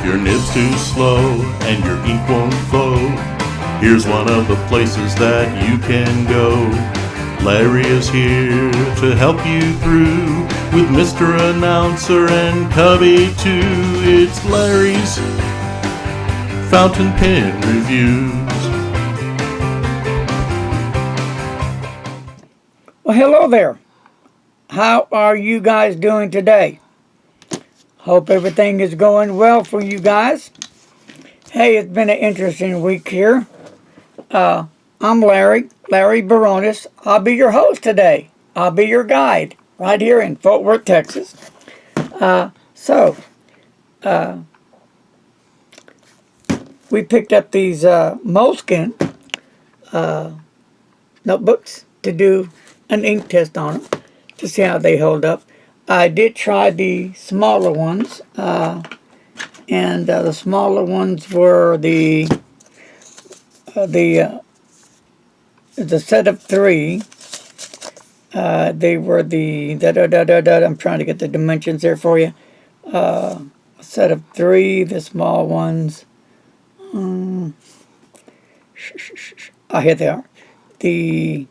your nib's too slow and your ink won't flow, here's one of the places that you can go. Larry is here to help you through with Mr. Announcer and Cubby too. It's Larry's Fountain Pen Reviews. Well, hello there. How are you guys doing today? Hope everything is going well for you guys. Hey, it's been an interesting week here. I'm Larry Baronis. I'll be your host today. I'll be your guide right here in Fort Worth, Texas. We picked up these Moleskin notebooks to do an ink test on them to see how they hold up. I did try the smaller ones, and the smaller ones were the set of 3. They were the I'm trying to get the dimensions there for you. Set of 3, the small ones. Here they are. The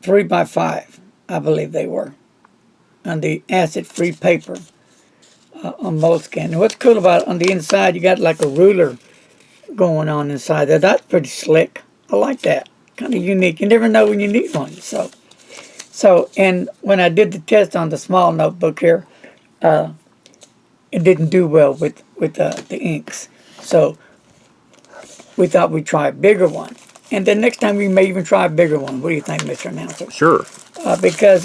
3x5, I believe they were, on the acid-free paper on Moleskin. And what's cool about it, on the inside, you got like a ruler going on inside there. That's pretty slick. I like that. Kind of unique. You never know when you need one. And when I did the test on the small notebook here, it didn't do well with the inks. So we thought we'd try a bigger one. And then next time we may even try a bigger one. What do you think, Mr. Announcer? Sure. Because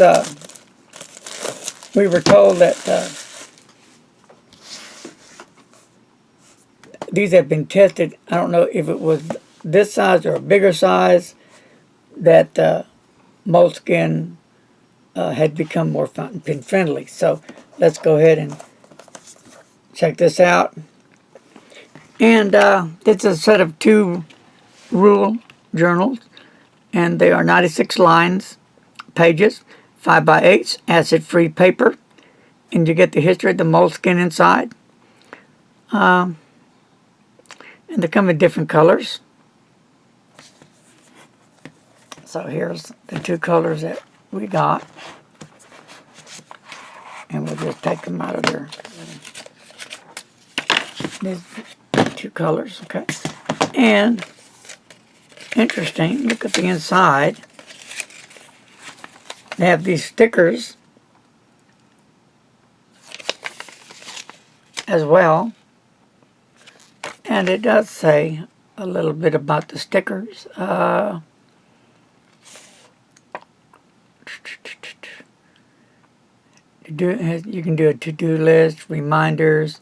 we were told that these have been tested. I don't know if it was this size or a bigger size, that Moleskin had become more fountain pen friendly. So let's go ahead and check this out. And it's a set of 2 rule journals, and they are 96 pages, 5x8, acid-free paper, and you get the history of the Moleskin inside. And they come in different colors. So here's the 2 colors that we got, and we'll just take them out of there. These 2 colors, okay. And interesting, look at the inside. They have these stickers as well. And it does say a little bit about the stickers. You can do a to-do list, reminders.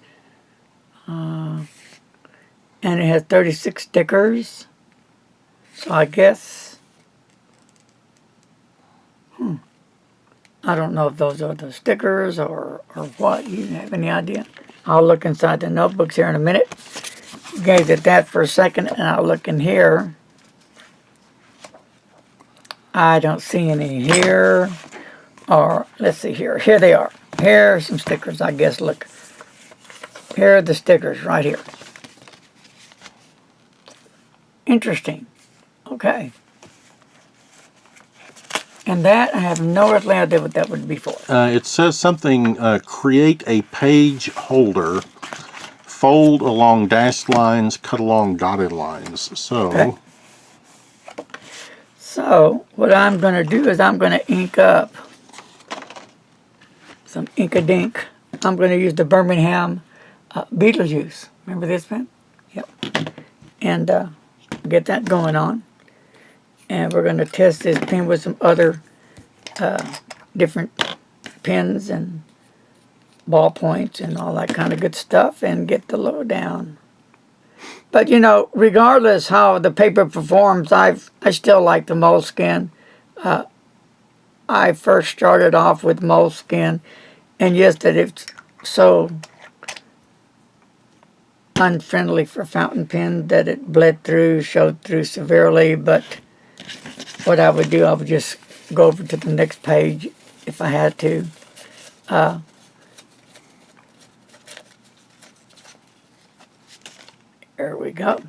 And it has 36 stickers. So I guess, I don't know if those are the stickers or what. You have any idea? I'll look inside the notebooks here in a minute. Gaze at that for a second, and I'll look in here. I don't see any here. Or, let's see here. Here they are. Here are some stickers, I guess. Look. Here are the stickers right here. Interesting. Okay. And that, I have no earthly idea what that would be for. It says something, create a page holder, fold along dashed lines, cut along dotted lines. So, okay. So what I'm going to do is I'm going to ink up some Ink-a-Dink. I'm going to use the Birmingham Beetlejuice. Remember this pen? Yep. And get that going on. And we're going to test this pen with some other different pens and ballpoints and all that kind of good stuff, and get the lowdown. But you know, regardless how the paper performs, I still like the Moleskin. I first started off with Moleskin, and yes, that it's so unfriendly for fountain pen that it bled through, showed through severely. But what I would do, I would just go over to the next page if I had to. There we go.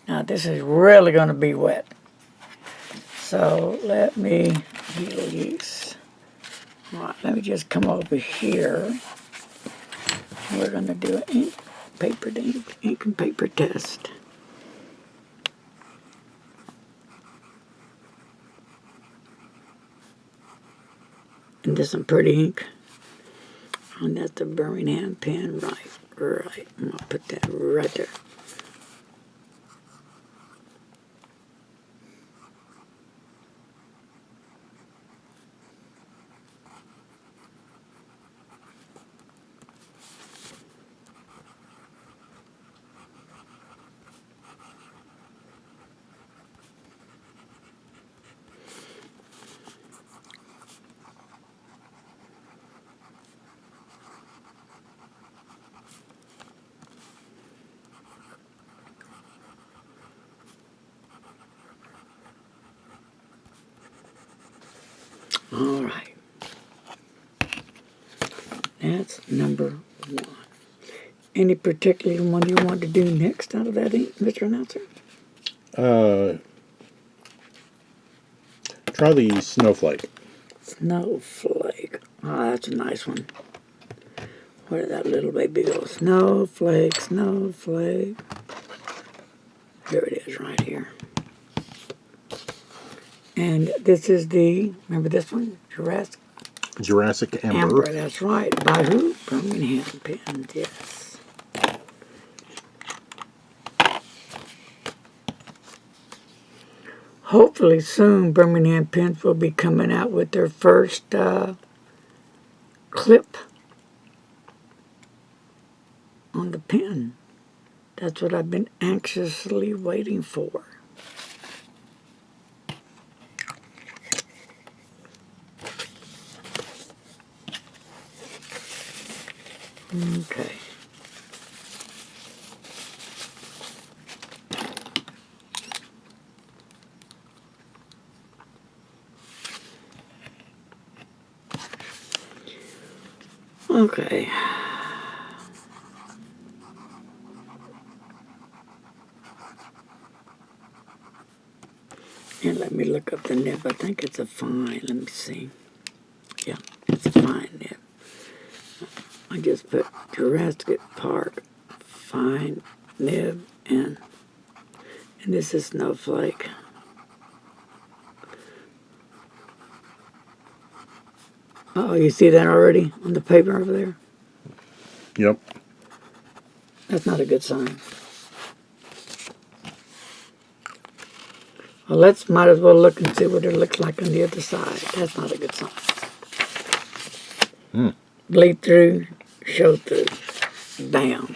Now this is really going to be wet. So let me use. All right, let me just come over here. We're going to do an ink and paper test. And this some pretty ink. And that's the Birmingham pen, right. I'm going to put that right there. All right. That's number one. Any particular one you want to do next out of that ink, Mr. Announcer? Try the snowflake. Snowflake. Oh, that's a nice one. Where did that little baby go? Snowflake, snowflake. Here it is, right here. And this is the, remember this one? Jurassic Amber. Amber, that's right. By who? Birmingham Pens, yes. Hopefully soon Birmingham Pens will be coming out with their first clip on the pen. That's what I've been anxiously waiting for. Okay. Okay. And let me look up the nib. I think it's a fine. Let me see. Yeah, it's a fine nib. I just put Jurassic Park fine nib in. And this is Snowflake. Oh, you see that already on the paper over there? Yep. That's not a good sign. Well, might as well look and see what it looks like on the other side. That's not a good sign. Bleed through, show through. Bam.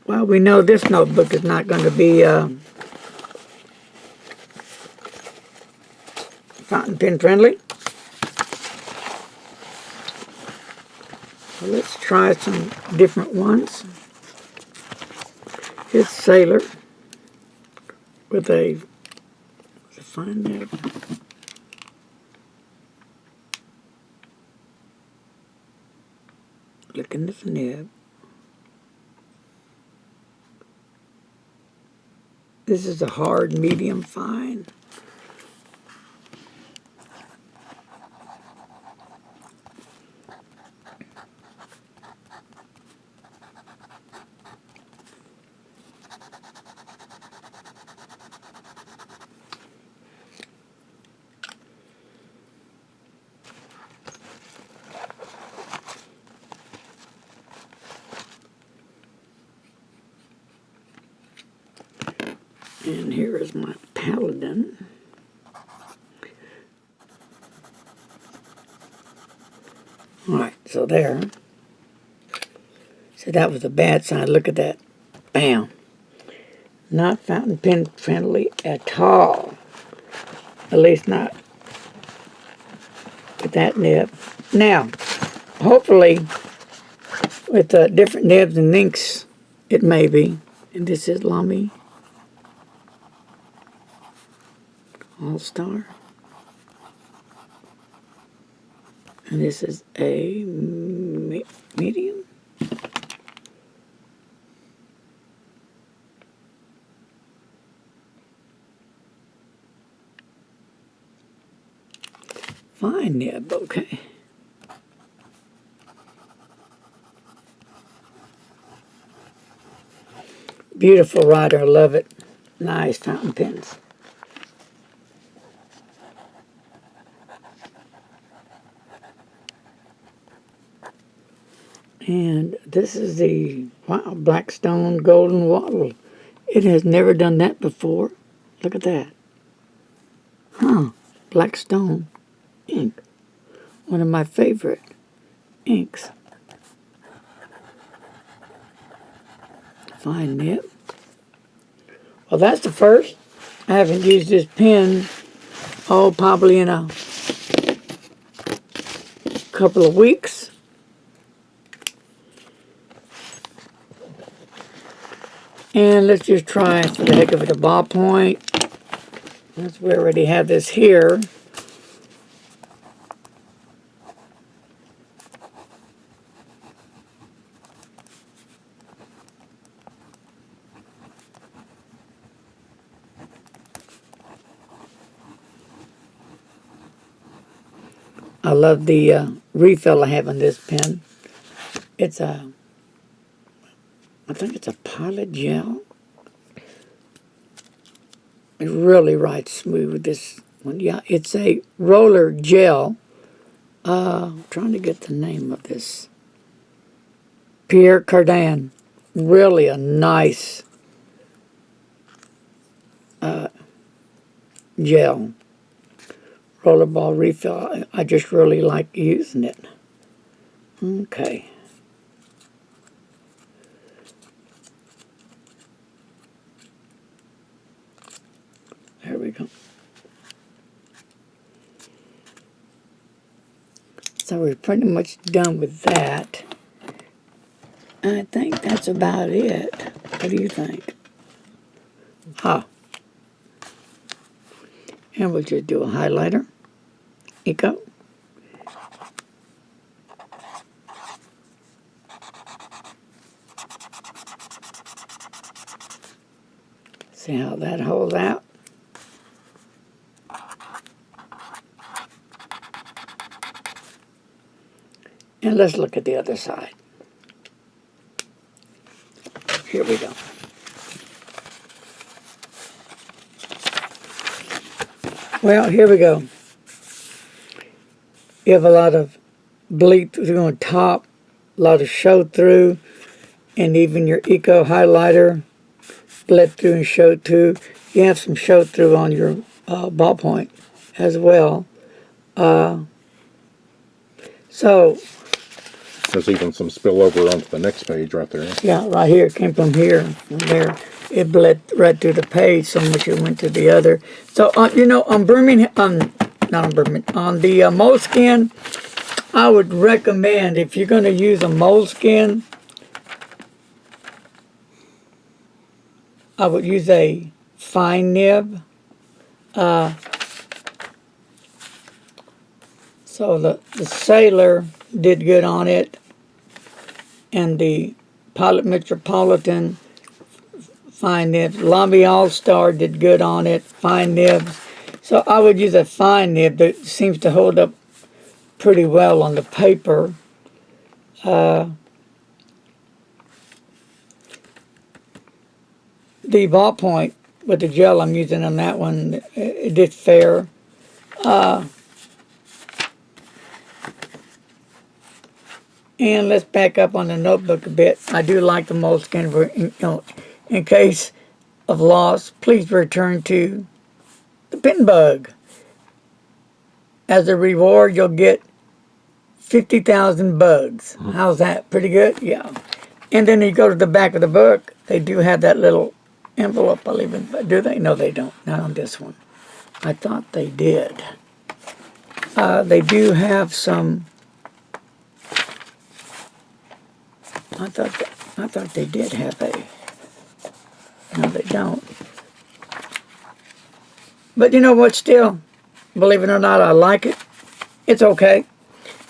Well, we know this notebook is not going to be fountain pen friendly. So let's try some different ones. Here's Sailor with a fine nib. Looking at the nib. This is a hard medium fine. And here is my Paladin. All right, so there. So that was a bad sign. Look at that. Bam. Not fountain pen friendly at all. At least not with that nib. Now, hopefully, with different nibs and inks, it may be. And this is Lamy All-Star. And this is a medium. Fine nib, okay. Beautiful writer, I love it. Nice fountain pens. And this is the Blackstone Golden Wattle. It has never done that before. Look at that. Huh. Blackstone ink. One of my favorite inks. Fine nib. Well, that's the first. I haven't used this pen, probably in a couple of weeks. And let's just try, for the heck of it, a ballpoint. Since we already have this here. I love the refill I have on this pen. It's I think it's a Pilot Gel. It really writes smooth with this one. Yeah, it's a roller gel. I'm trying to get the name of this. Pierre Cardin. Really a nice gel. Rollerball refill. I just really like using it. Okay. There we go. So we're pretty much done with that. I think that's about it. What do you think? Huh. And we'll just do a highlighter. Eco. See how that holds out. And let's look at the other side. Here we go. Well, here we go. You have a lot of bleed through on top, a lot of show through, and even your Eco highlighter bled through and showed through. You have some show through on your ballpoint as well. So there's even some spillover onto the next page right there. Yeah, right here. It came from here, from there. It bled right through the page so much it went to the other. So, you know, on Birmingham, not on Birmingham, on the Moleskin, I would recommend, if you're going to use a Moleskin, I would use a fine nib. So the Sailor did good on it, and the Pilot Metropolitan fine nibs. Lobby All-Star did good on it, fine nibs. So I would use a fine nib that seems to hold up pretty well on the paper. The ballpoint with the gel I'm using on that one, it did fair. And let's back up on the notebook a bit. I do like the Moleskin. You know, in case of loss, please return to the pen bug. As a reward, you'll get 50,000 bugs. How's that? Pretty good? Yeah. And then you go to the back of the book. They do have that little envelope, I believe. Do they? No, they don't. Not on this one. I thought they did. They do have some. I thought they did have a. No, they don't. But you know what? Still, believe it or not, I like it. It's okay.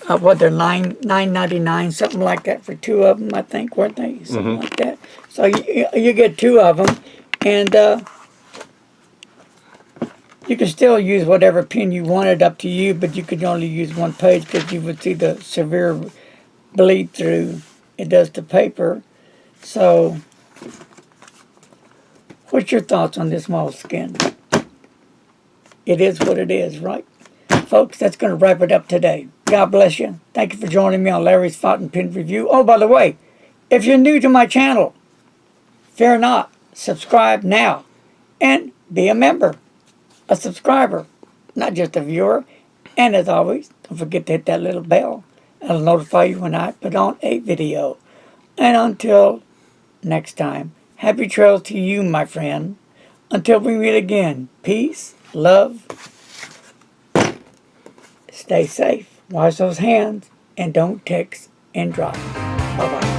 What, they're $9.99, something like that for two of them, I think, weren't they? Something like that. So you get two of them, and You can still use whatever pen you wanted, up to you, but you could only use one page because you would see the severe bleed through it does to paper. So, what's your thoughts on this Moleskin? It is what it is, right? Folks, that's going to wrap it up today. God bless you. Thank you for joining me on Larry's Fountain Pen Review. Oh, by the way, if you're new to my channel, fear not, subscribe now and be a member, a subscriber, not just a viewer. And as always, don't forget to hit that little bell. It'll notify you when I put on a video. And until next time, happy trails to you, my friend. Until we meet again, peace, love, stay safe, wash those hands, and don't text and drive. Bye-bye.